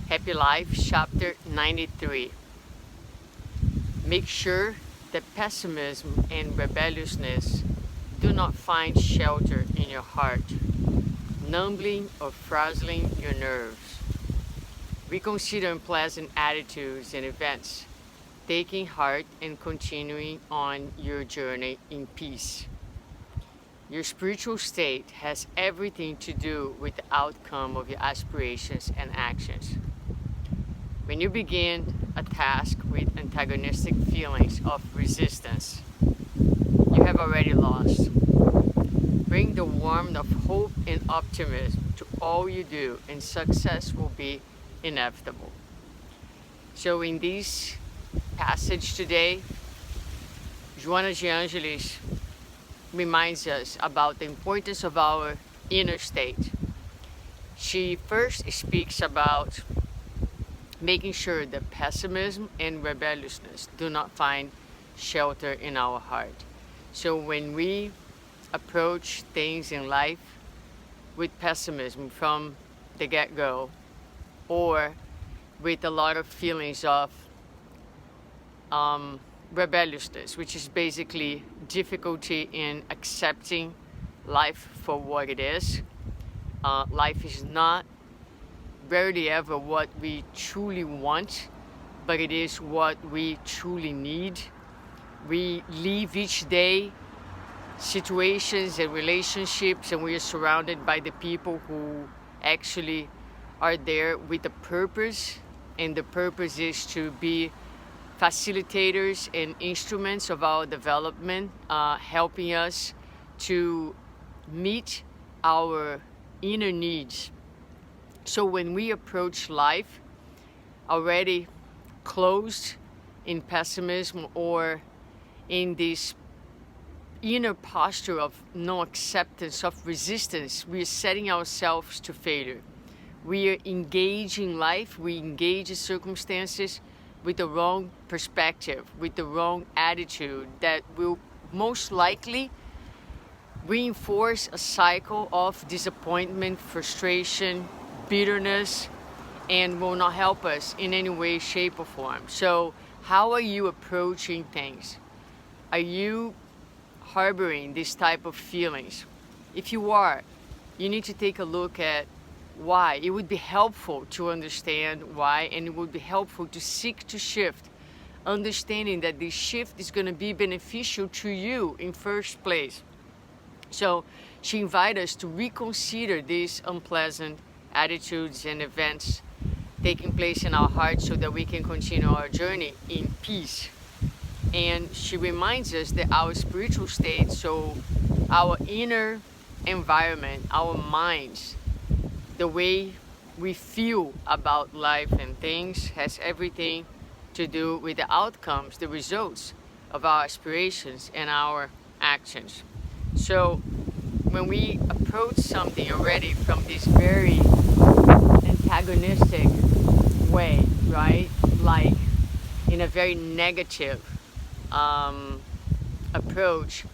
Happy Life, Chapter 93. Make sure that pessimism and rebelliousness do not find shelter in your heart, numbing or frazzling your nerves. Reconsider unpleasant attitudes and events, taking heart and continuing on your journey in peace. Your spiritual state has everything to do with the outcome of your aspirations and actions. When you begin a task with antagonistic feelings of resistance, you have already lost. Bring the warmth of hope and optimism to all you do, and success will be inevitable. So in this passage today, Joana de Angelis reminds us about the importance of our inner state. She first speaks about making sure that pessimism and rebelliousness do not find shelter in our heart. So when we approach things in life with pessimism from the get-go, or with a lot of feelings of rebelliousness, which is basically difficulty in accepting life for what it is. Life is not rarely ever what we truly want, but it is what we truly need. We live each day situations and relationships, and we are surrounded by the people who actually are there with a purpose, and the purpose is to be facilitators and instruments of our development, helping us to meet our inner needs. So when we approach life already closed in pessimism or in this inner posture of no acceptance, of resistance, we are setting ourselves to failure. We are engaging life, we engage circumstances with the wrong perspective, with the wrong attitude that will most likely reinforce a cycle of disappointment, frustration, bitterness, and will not help us in any way, shape, or form. So how are you approaching things? Are you harboring this type of feelings? If you are, you need to take a look at why. It would be helpful to understand why, and it would be helpful to seek to shift, understanding that this shift is going to be beneficial to you in first place. So she invites us to reconsider these unpleasant attitudes and events taking place in our hearts so that we can continue our journey in peace. And she reminds us that our spiritual state, so our inner environment, our minds, the way we feel about life and things has everything to do with the outcomes, the results of our aspirations and our actions. So when we approach something already from this very antagonistic way, right? Like in a very negative approach,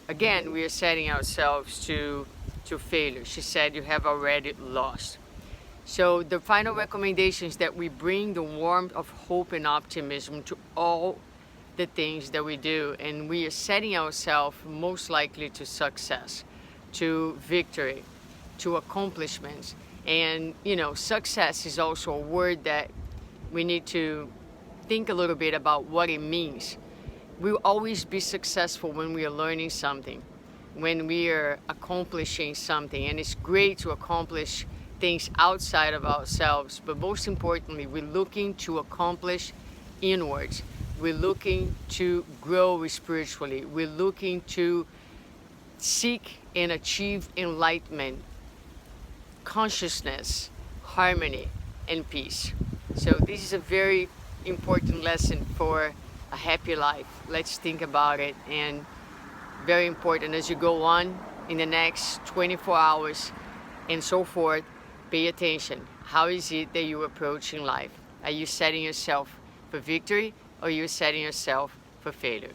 again, we are setting ourselves to failure. She said, you have already lost. So the final recommendation is that we bring the warmth of hope and optimism to all the things that we do, and we are setting ourselves most likely to success, to victory, to accomplishments. And success is also a word that we need to think a little bit about what it means. We'll always be successful when we are learning something, when we are accomplishing something, and it's great to accomplish things outside of ourselves, but most importantly, we're looking to accomplish inwards. We're looking to grow spiritually. We're looking to seek and achieve enlightenment, consciousness, harmony, and peace. So this is a very important lesson for a happy life. Let's think about it, and very important as you go on in the next 24 hours and so forth. Pay attention. How is it that you're approaching life? Are you setting yourself for victory, or are you setting yourself for failure?